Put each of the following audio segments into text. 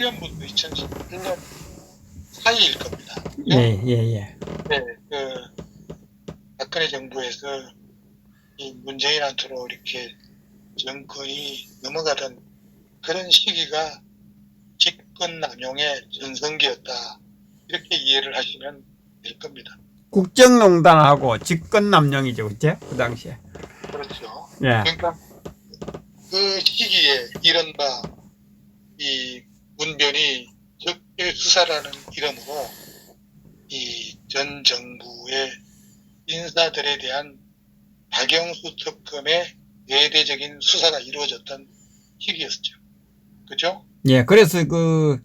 2017년부터 2018년 사이일 겁니다. 예, 예, 예. 네, 박근혜 정부에서 이 문재인한테로 이렇게 정권이 넘어가던 그런 시기가 집권 남용의 전성기였다. 이렇게 이해를 하시면 될 겁니다. 국정농단하고 집권남용이죠, 그죠? 그 당시에. 그렇죠. 예. 그러니까 그 시기에 이른바 이 문변이 적폐수사라는 이름으로 이 전 정부의 인사들에 대한 박영수 특검의 대대적인 수사가 이루어졌던 시기였죠. 그죠? 예, 그래서 그,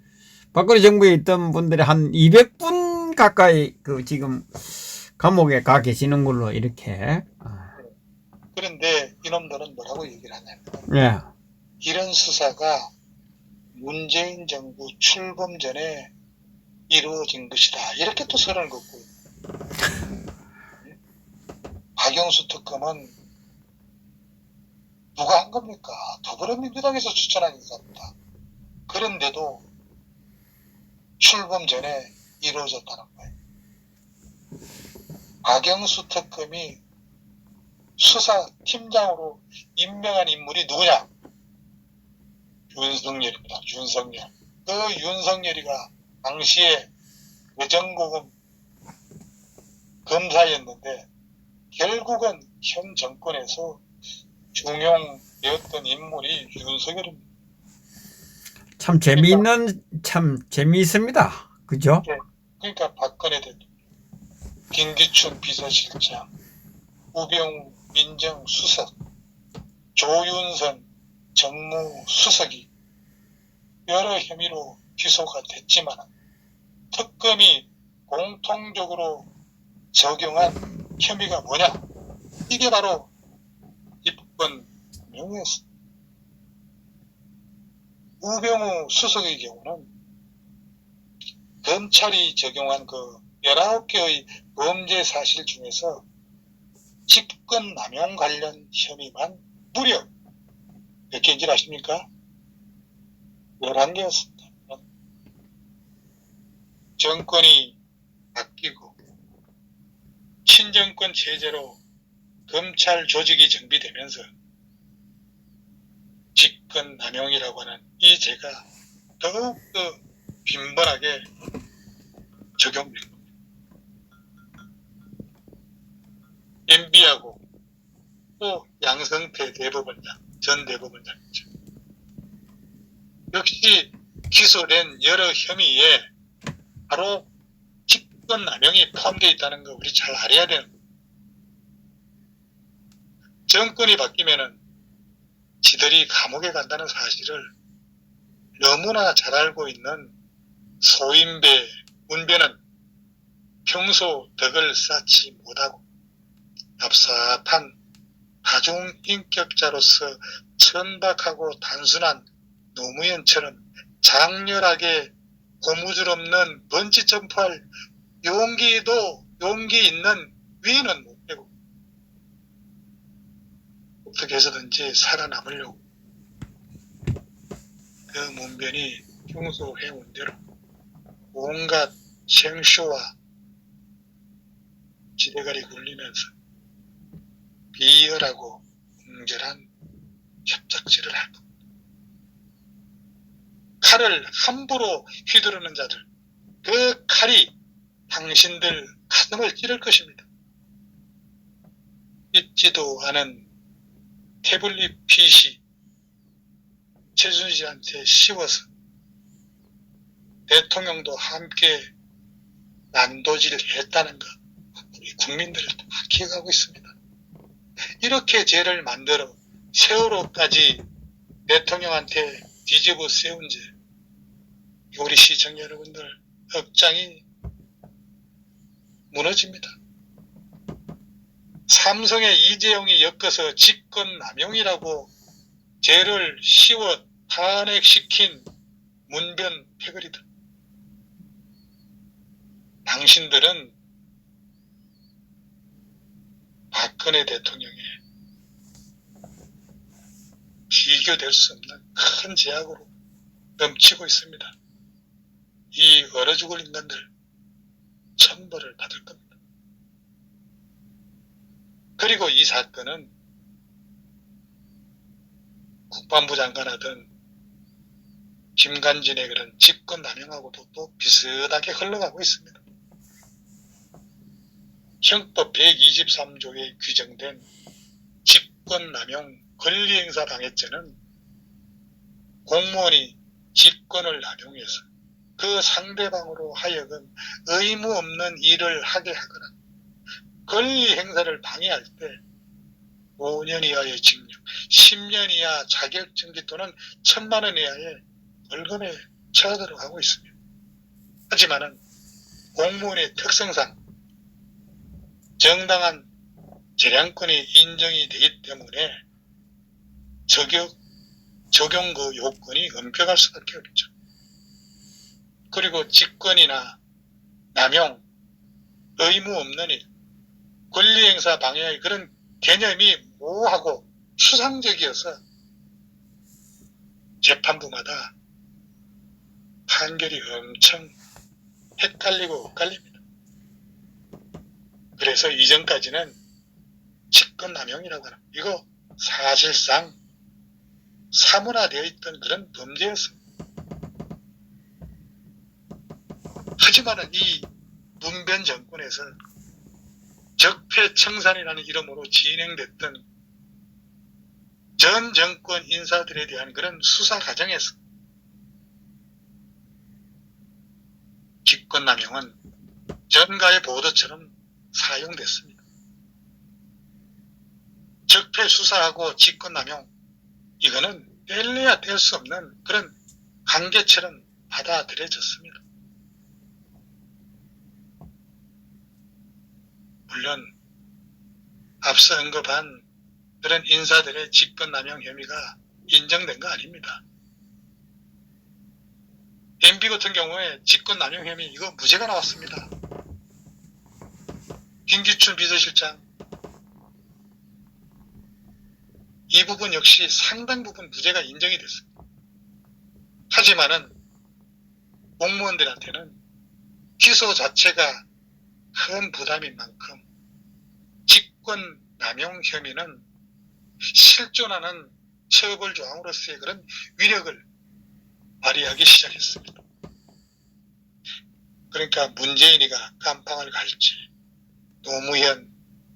박근혜 정부에 있던 분들이 한 200분 가까이 지금 감옥에 가 계시는 걸로 이렇게. 그런데 이놈들은 뭐라고 얘기를 하냐면, 예. 이런 수사가 문재인 정부 출범 전에 이루어진 것이다. 이렇게 또 선을 긋고, 박영수 특검은 누가 한 겁니까? 더불어민주당에서 추천한 인사입니다. 그런데도 출범 전에 이루어졌다는 거예요. 박영수 특검이 수사팀장으로 임명한 인물이 누구냐? 윤석열입니다. 윤석열. 그 윤석열이가 당시에 외정고금 검사였는데 결국은 현 정권에서 중용되었던 인물이 윤석열입니다. 참 재미있습니다. 그죠? 그러니까 박근혜 대통령, 김기춘 비서실장, 우병우 민정수석, 조윤선 정무수석이 여러 혐의로 기소가 됐지만 특검이 공통적으로 적용한 혐의가 뭐냐? 이게 바로 입건 명예였습니다. 우병우 수석의 경우는 검찰이 적용한 그 19개의 범죄 사실 중에서 직권 남용 관련 혐의만 무려 몇 개인지 아십니까? 11개였습니다. 정권이 바뀌고 친정권 체제로 검찰 조직이 정비되면서 직권 남용이라고 하는 이 죄가 더욱더 빈번하게 적용된 겁니다. MB하고 또 양성태 대법원장, 전 대법원장이죠. 역시 기소된 여러 혐의에 바로 직권 남용이 포함되어 있다는 거 우리 잘 알아야 되는 거예요. 정권이 바뀌면은 지들이 감옥에 간다는 사실을 너무나 잘 알고 있는 소인배, 문배는 평소 덕을 쌓지 못하고 얍삽한 다중인격자로서 천박하고 단순한 노무현처럼 장렬하게 고무줄 없는 번지 점프할 용기 있는 위인은 못 되고 어떻게 해서든지 살아남으려고 그 문변이 평소 해온 대로 온갖 생쇼와 지대가리 굴리면서 비열하고 웅절한 협작질을 할 겁니다. 칼을 함부로 휘두르는 자들, 그 칼이 당신들 가슴을 찌를 것입니다. 잊지도 않은 태블릿 PC 최순실한테 씌워서 대통령도 함께 난도질했다는 것 우리 국민들은 다 기억하고 있습니다. 이렇게 죄를 만들어 세월호까지 대통령한테 뒤집어 세운 죄, 우리 시청자 여러분들 억장이 무너집니다. 삼성의 이재용이 엮어서 직권 남용이라고 죄를 씌워 탄핵시킨 문변 패거리들. 당신들은 박근혜 대통령의 비교될 수 없는 큰 제약으로 넘치고 있습니다. 이 얼어 죽을 인간들 천벌을 받을 겁니다. 그리고 이 사건은 국방부 장관하던 김관진의 그런 직권 남용하고도 또 비슷하게 흘러가고 있습니다. 형법 123조에 규정된 직권 남용 권리행사 방해죄는 공무원이 직권을 남용해서 그 상대방으로 하여금 의무 없는 일을 하게 하거나 권리 행사를 방해할 때 5년 이하의 징역, 10년 이하 자격정지 또는 1,000만 원 이하의 벌금에 처하도록 하고 있습니다. 하지만은 공무원의 특성상 정당한 재량권이 인정이 되기 때문에 적용 그 요건이 엄격할 수밖에 없죠. 그리고 직권이나 남용, 의무 없는 일, 권리행사 방해의 그런 개념이 모호하고 추상적이어서 재판부마다 판결이 엄청 헷갈리고 엇갈립니다. 그래서 이전까지는 직권남용이라고 하는 이거 사실상 사문화되어 있던 그런 범죄였습니다. 하지만은 이 문변 정권에서 적폐청산이라는 이름으로 진행됐던 전 정권 인사들에 대한 그런 수사 과정에서 직권남용은 전가의 보도처럼 사용됐습니다. 적폐 수사하고 직권남용 이거는 뗄래야 뗄 수 없는 그런 관계처럼 받아들여졌습니다. 물론 앞서 언급한 그런 인사들의 직권남용 혐의가 인정된 거 아닙니다. MB 같은 경우에 직권남용 혐의 이거 무죄가 나왔습니다. 김기춘 비서실장 이 부분 역시 상당 부분 무죄가 인정이 됐습니다. 하지만은 공무원들한테는 기소 자체가 큰 부담인 만큼 직권남용 혐의는 실존하는 처벌조항으로서의 그런 위력을 발휘하기 시작했습니다. 그러니까 문재인이가 깜빵을 갈지 노무현,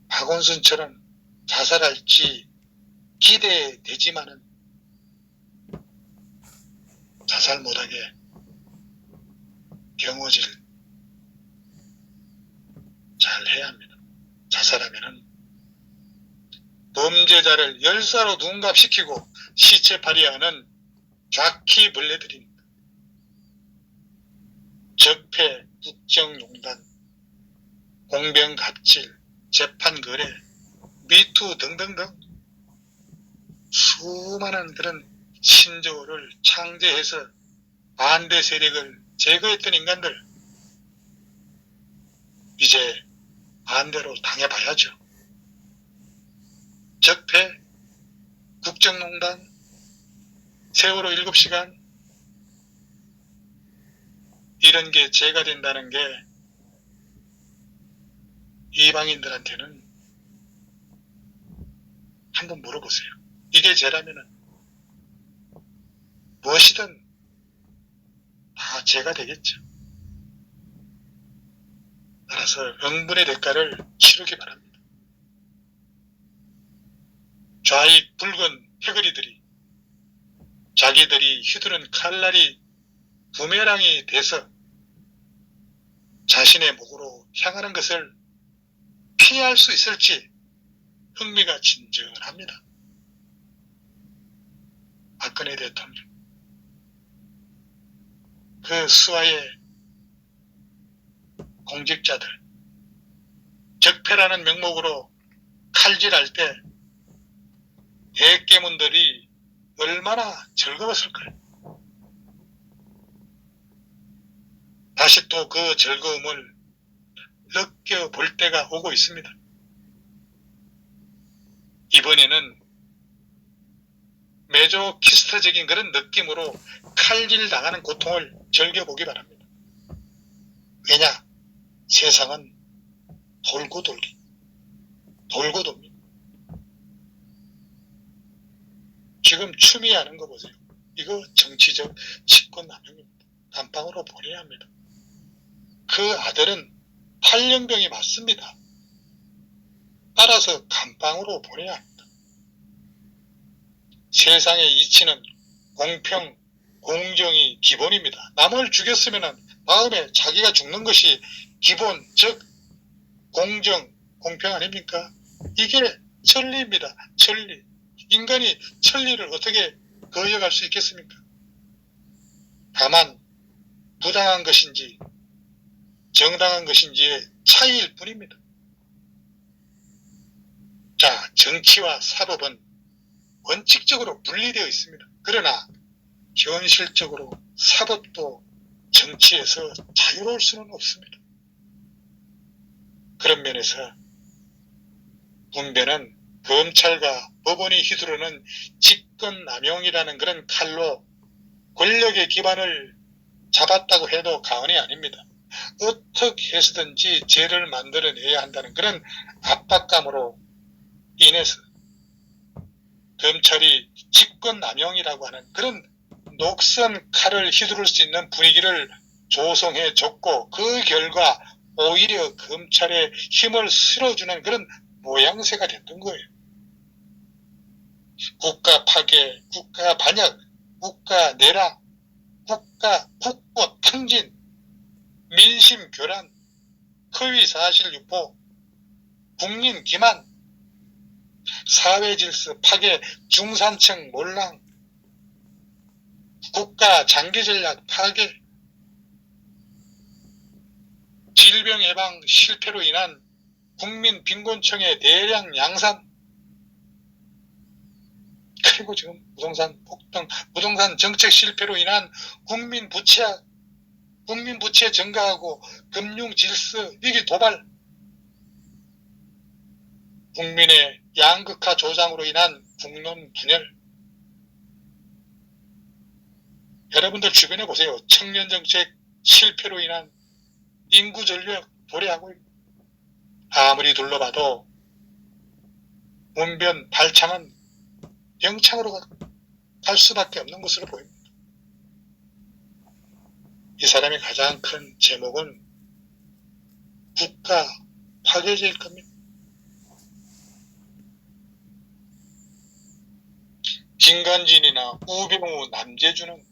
박원순처럼 자살할지 기대되지만은 자살 못하게 경호질 잘 해야 합니다. 자살하면은 범죄자를 열사로 둔갑시키고 시체팔이하는 좌키벌레들입니다. 적폐, 국정농단, 공병갑질, 재판거래, 미투 등등등 수많은 그런 신조어를 창제해서 반대 세력을 제거했던 인간들 이제 반대로 당해봐야죠. 적폐, 국정농단, 세월호 7시간 이런 게 죄가 된다는 게 이방인들한테는 한번 물어보세요. 이게 죄라면은 무엇이든 다 죄가 되겠죠. 따라서 응분의 대가를 치르기 바랍니다. 좌익 붉은 패거리들이 자기들이 휘두른 칼날이 부메랑이 돼서 자신의 목으로 향하는 것을 피할 수 있을지 흥미가 진절합니다. 박근혜 대통령 그 수하의 공직자들 적폐라는 명목으로 칼질할 때 대깨문들이 얼마나 즐거웠을까요? 다시 또 그 즐거움을 느껴볼 때가 오고 있습니다. 이번에는 메조키스트적인 그런 느낌으로 칼질 당하는 고통을 즐겨보기 바랍니다. 왜냐? 세상은 돌고 돕니다. 지금 추미애하는 거 보세요. 이거 정치적 직권남용입니다. 감방으로 보내야 합니다. 그 아들은 탈영병이 맞습니다. 따라서 감방으로 보내야 합니다. 세상의 이치는 공평, 공정이 기본입니다. 남을 죽였으면 다음에 자기가 죽는 것이 기본, 즉 공정, 공평 아닙니까? 이게 천리입니다. 천리. 인간이 천리를 어떻게 거역할 수 있겠습니까? 다만 부당한 것인지 정당한 것인지의 차이일 뿐입니다. 자, 정치와 사법은 원칙적으로 분리되어 있습니다. 그러나 현실적으로 사법도 정치에서 자유로울 수는 없습니다. 그런 면에서 분배는 검찰과 법원이 휘두르는 직권남용이라는 그런 칼로 권력의 기반을 잡았다고 해도 과언이 아닙니다. 어떻게 해서든지 죄를 만들어내야 한다는 그런 압박감으로 인해서 검찰이 직권남용이라고 하는 그런 녹슨 칼을 휘두를 수 있는 분위기를 조성해 줬고, 그 결과 오히려 검찰에 힘을 실어주는 그런 모양새가 됐던 거예요. 국가 파괴, 국가 반역, 국가 내락, 국가 국보 탕진, 민심 교란, 허위 사실 유포, 국민 기만, 사회 질서 파괴, 중산층 몰랑, 국가 장기 전략 파괴, 질병 예방 실패로 인한 국민 빈곤층의 대량 양산, 그리고 지금 부동산 폭등, 부동산 정책 실패로 인한 국민 부채 증가하고 금융 질서 위기 도발, 국민의 양극화 조장으로 인한 국론 분열. 여러분들 주변에 보세요. 청년 정책 실패로 인한 인구 전력 도래하고 있고, 아무리 둘러봐도 문변 발창은 영창으로 갈 수밖에 없는 것으로 보입니다. 이 사람의 가장 큰 제목은 국가 파괴제일 겁니다. 김관진이나 우병우, 남재주는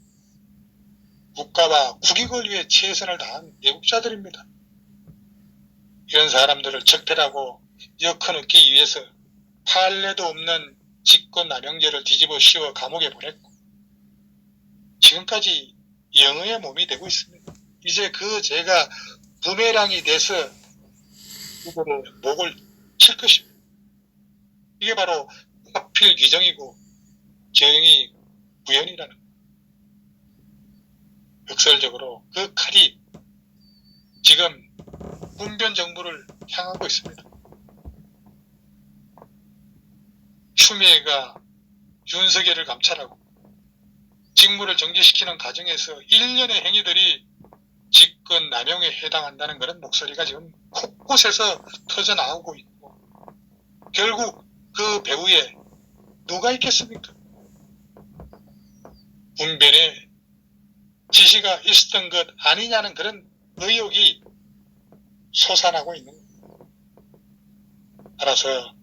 국가와 국익을 위해 최선을 다한 애국자들입니다. 이런 사람들을 적폐라고 엮어넣기 위해서 판례도 없는 직권남용죄를 뒤집어 씌워 감옥에 보냈고, 지금까지 영의의 몸이 되고 있습니다. 이제 그 죄가 부메랑이 돼서 그들의 목을 칠 것입니다. 이게 바로 하필 규정이고 정의 구현이라는 거예요. 역설적으로 그 칼이 지금 문변 정부를 향하고 있습니다. 추미애가 윤석열을 감찰하고 직무를 정지시키는 과정에서 일련의 행위들이 직권남용에 해당한다는 그런 목소리가 지금 곳곳에서 터져나오고 있고, 결국 그 배후에 누가 있겠습니까? 문변에 지시가 있었던 것 아니냐는 그런 의혹이 솟아나고 있는 거예요. 따라서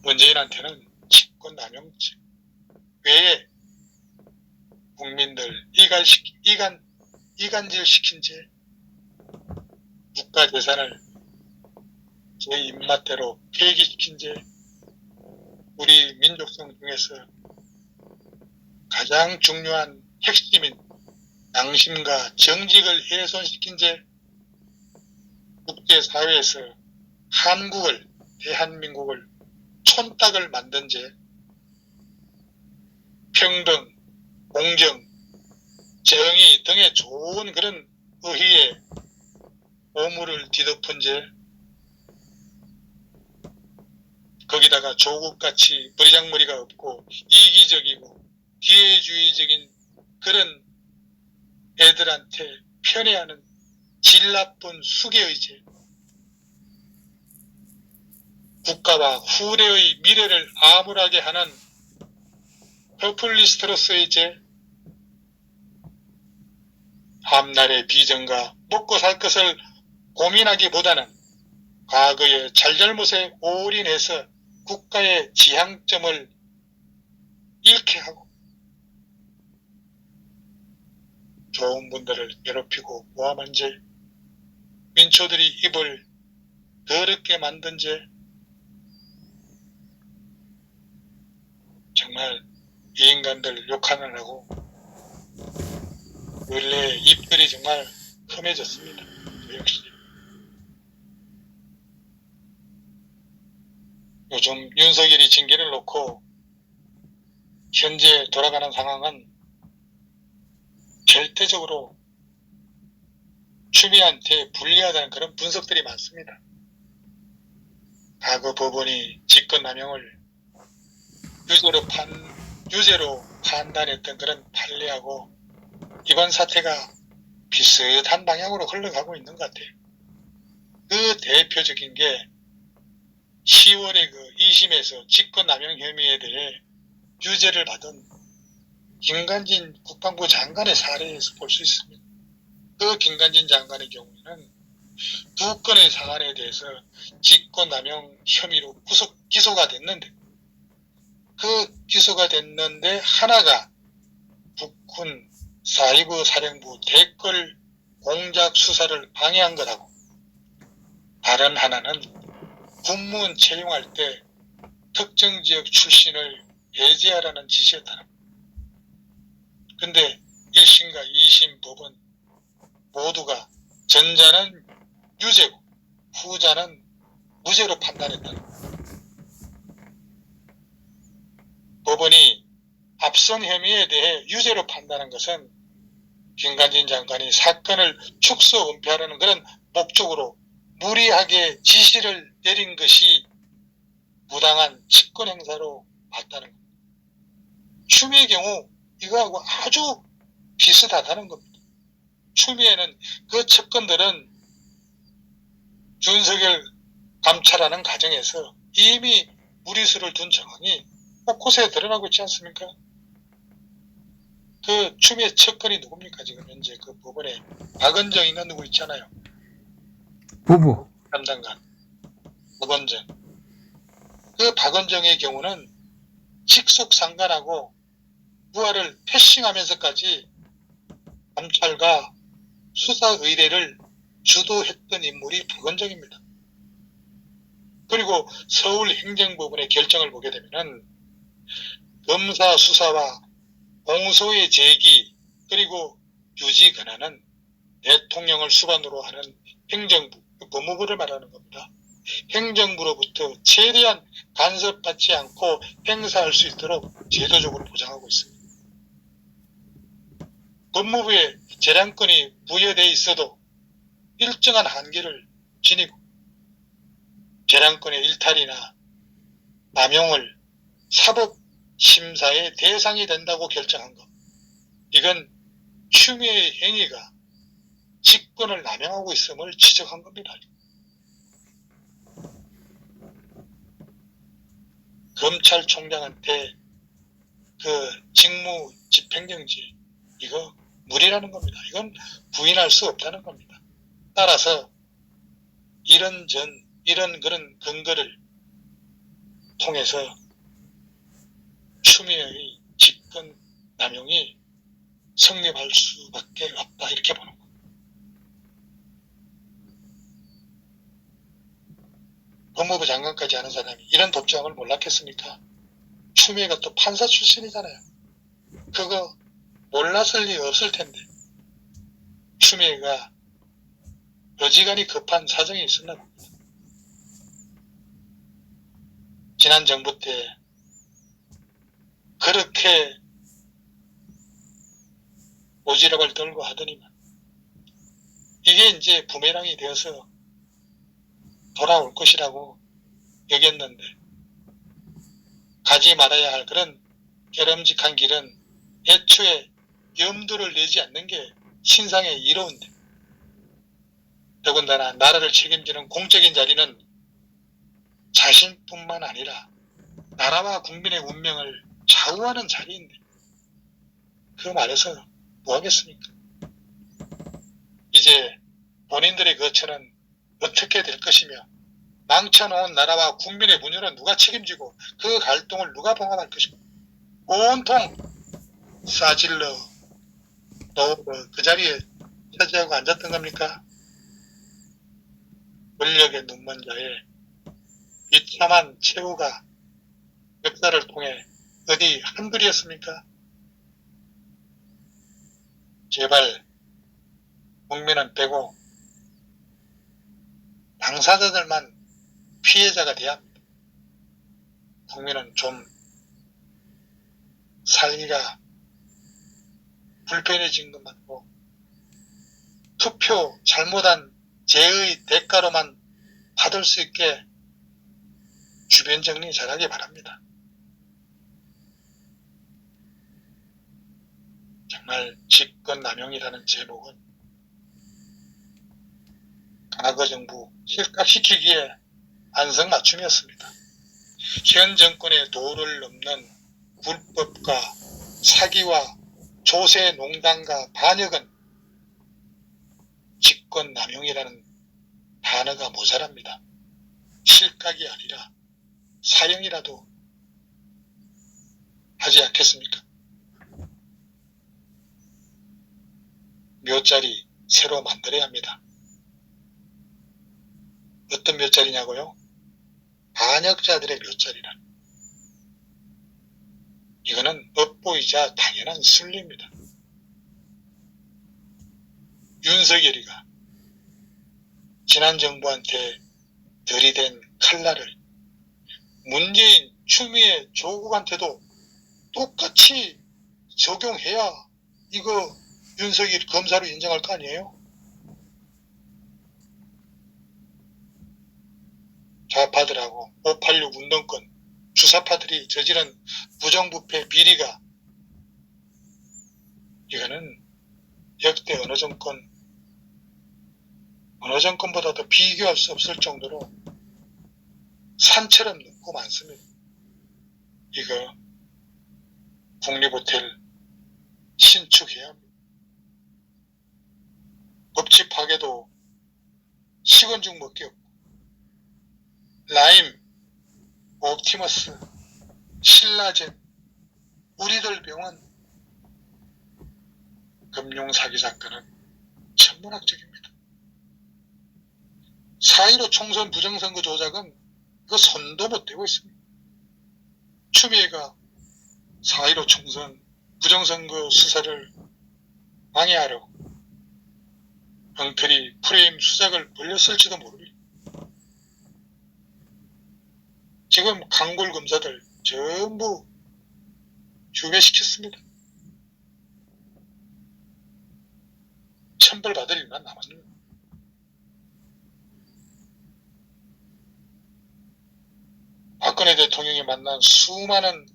문재인한테는 직권남용죄 외에 국민들 이간질시킨 죄, 국가재산을 제 입맛대로 폐기시킨 죄, 우리 민족성 중에서 가장 중요한 핵심인 양심과 정직을 훼손시킨 죄, 국제사회에서 대한민국을 촌딱을 만든 죄, 평등, 공정, 정의 등의 좋은 그런 의의에 오물을 뒤덮은 죄, 거기다가 조국같이 버리장머리가 없고 이기적이고 기회주의적인 그런 애들한테 편애하는 질 나쁜 수개의 죄, 국가와 후대의 미래를 암울하게 하는 퍼플리스트로서의 죄, 앞날의 비전과 먹고 살 것을 고민하기보다는 과거의 잘잘못에 올인해서 국가의 지향점을 잃게 하고 좋은 분들을 괴롭히고 모함한 죄, 민초들이 입을 더럽게 만든 죄, 정말 이 인간들 욕하느라고 원래 입들이 정말 험해졌습니다. 저 역시 요즘 윤석열이 징계를 놓고 현재 돌아가는 상황은 절대적으로 추미애한테 불리하다는 그런 분석들이 많습니다. 과거 법원이 직권남용을 유죄로 판단했던 그런 판례하고 이번 사태가 비슷한 방향으로 흘러가고 있는 것 같아요. 그 대표적인 게 10월에 그 2심에서 직권남용 혐의에 대해 유죄를 받은 김관진 국방부 장관의 사례에서 볼 수 있습니다. 그 김관진 장관의 경우에는 2건의 사안에 대해서 직권남용 혐의로 기소가 됐는데 그 기소가 됐는데 하나가 북군 사이버 사령부 댓글 공작 수사를 방해한 것하고 다른 하나는 군무원 채용할 때 특정 지역 출신을 배제하라는 지시였다는. 근데 1심과 2심 법원 모두가 전자는 유죄고 후자는 무죄로 판단했다는. 법원이 앞선 혐의에 대해 유죄로 판단한 것은 김관진 장관이 사건을 축소 은폐하려는 그런 목적으로 무리하게 지시를 내린 것이 부당한 직권 행사로 봤다는 겁니다. 추미애의 경우 이거하고 아주 비슷하다는 겁니다. 추미애는 그 측근들은 윤석열 감찰하는 과정에서 이미 무리수를 둔 정황이 곳곳에 드러나고 있지 않습니까? 그 추미애 측근이 누굽니까? 지금 현재 그 법원에 박은정인가 누구 있잖아요. 부부. 담당관 박은정. 그 박은정의 경우는 직속상관하고 부하를 패싱하면서까지 감찰과 수사 의뢰를 주도했던 인물이 박은정입니다. 그리고 서울행정법원의 결정을 보게 되면은 검사 수사와 공소의 제기 그리고 유지 권한은 대통령을 수반으로 하는 행정부, 법무부를 말하는 겁니다. 행정부로부터 최대한 간섭받지 않고 행사할 수 있도록 제도적으로 보장하고 있습니다. 법무부에 재량권이 부여되어 있어도 일정한 한계를 지니고 재량권의 일탈이나 남용을 사법심사의 대상이 된다고 결정한 것. 이건 추미애의 행위가 직권을 남용하고 있음을 지적한 겁니다. 검찰총장한테 그 직무 집행정지 이거 무리라는 겁니다. 이건 부인할 수 없다는 겁니다. 따라서 이런 그런 근거를 통해서 추미애의 직권 남용이 성립할 수밖에 없다 이렇게 보는 겁니다. 법무부 장관까지 하는 사람이 이런 법조항을 몰랐겠습니까? 추미애가 또 판사 출신이잖아요. 그거 몰랐을 리 없을 텐데 추미애가 어지간히 급한 사정이 있었나 봅니다. 지난 정부 때 그렇게 오지랖을 떨고 하더니만 이게 이제 부메랑이 되어서 돌아올 것이라고 여겼는데 가지 말아야 할 그런 깨름직한 길은 애초에 염두를 내지 않는 게 신상의 이로운데 더군다나 나라를 책임지는 공적인 자리는 자신뿐만 아니라 나라와 국민의 운명을 좌우하는 자리인데 그 말에서 뭐 하겠습니까? 이제 본인들의 거처는 어떻게 될 것이며 망쳐놓은 나라와 국민의 문제는 누가 책임지고 그 갈등을 누가 봉합할 것이고 온통 싸질러 놓고 그 자리에 차지하고 앉았던 겁니까? 권력의 눈먼자에 비참한 최후가 역사를 통해 어디 한둘이었습니까? 제발 국민은 빼고 당사자들만 피해자가 돼야 합니다. 국민은 좀 살기가 불편해진 것 같고 투표 잘못한 죄의 대가로만 받을 수 있게 주변 정리 잘하기 바랍니다. 정말 직권남용이라는 제목은 과거 정부 실각시키기에 안성맞춤이었습니다. 현 정권의 도를 넘는 불법과 사기와 조세 농단과 반역은 직권남용이라는 단어가 모자랍니다. 실각이 아니라 사형이라도 하지 않겠습니까? 묘자리 새로 만들어야 합니다. 어떤 묘자리냐고요? 반역자들의 묘자리라. 이거는 업보이자 당연한 순리입니다. 윤석열이가 지난 정부한테 들이댄 칼날을 문재인, 추미애, 조국한테도 똑같이 적용해야 이거 윤석열 검사로 인정할 거 아니에요? 좌파들하고 586 운동권 주사파들이 저지른 부정부패 비리가 이거는 역대 어느 정권보다도 비교할 수 없을 정도로 산처럼 높고 많습니다. 이거 국립호텔 신축해야 합니다. 법치 파괴도 식원죽 먹기 없고 라임, 옵티머스, 신라젠, 우리들 병원 금융사기 사건은 천문학적입니다. 4.15 총선 부정선거 조작은 그 손도 못 대고 있습니다. 추미애가 4.15 총선 부정선거 수사를 방해하려고 엉터리 프레임 수작을 벌렸을지도 모릅니다. 지금 강골 검사들 전부 휴배시켰습니다. 천벌받을 일만 남았습니다. 박근혜 대통령이 만난 수많은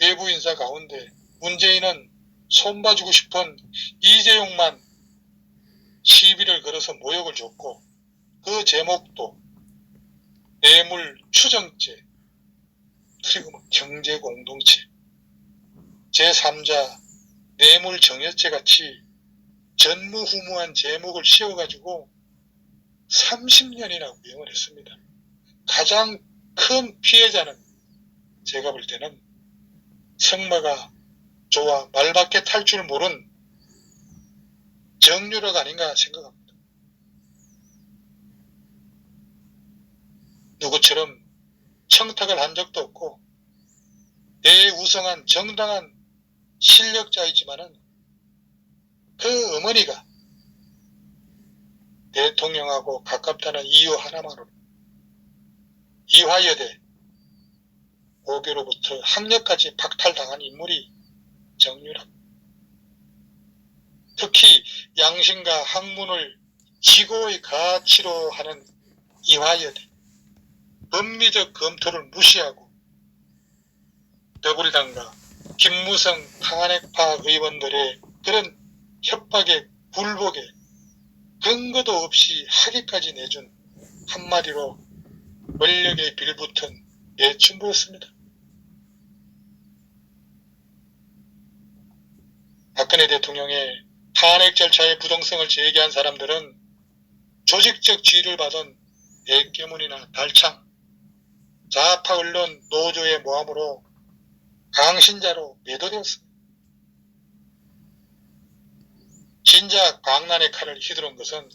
외부 인사 가운데 문재인은 손봐주고 싶은 이재용만 시비를 걸어서 모욕을 줬고 그 제목도 뇌물 추정죄 그리고 경제공동체 제3자 뇌물정여죄 같이 전무후무한 제목을 씌워가지고 30년이나 구형을 했습니다. 가장 큰 피해자는 제가 볼 때는 성마가 좋아 말밖에 탈 줄 모른 정유라가 아닌가 생각합니다. 누구처럼 청탁을 한 적도 없고 대우성한 정당한 실력자이지만은 그 어머니가 대통령하고 가깝다는 이유 하나만으로 이화여대 고교로부터 학력까지 박탈당한 인물이 정유라. 특히 양심과 학문을 지고의 가치로 하는 이화여대 법리적 검토를 무시하고 더불어당과 김무성 탄핵파 의원들의 그런 협박에 굴복에 근거도 없이 학위까지 내준 한마디로 권력에 빌붙은 예춘부였습니다. 박근혜 대통령의 탄핵 절차의 부동성을 제기한 사람들은 조직적 지위를 받은 백계문이나 달창, 좌파 언론 노조의 모함으로 강신자로 매도되었습니다. 진작 광란의 칼을 휘두른 것은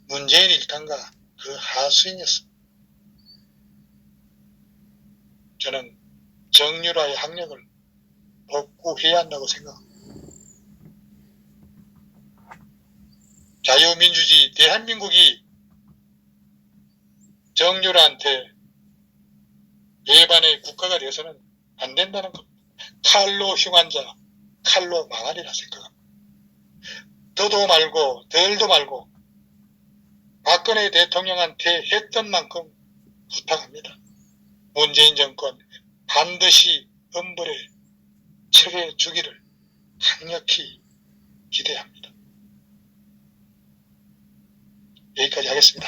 문재인 일당과 그 하수인이었습니다. 저는 정유라의 학력을 복구해야 한다고 생각합니다. 자유민주주의 대한민국이 정유라한테 배반의 국가가 되어서는 안 된다는 겁니다. 칼로 흉한 자, 칼로 망하리라 생각합니다. 더도 말고 덜도 말고 박근혜 대통령한테 했던 만큼 부탁합니다. 문재인 정권 반드시 엄벌에 처리해 주기를 강력히 기대합니다. 여기까지 하겠습니다.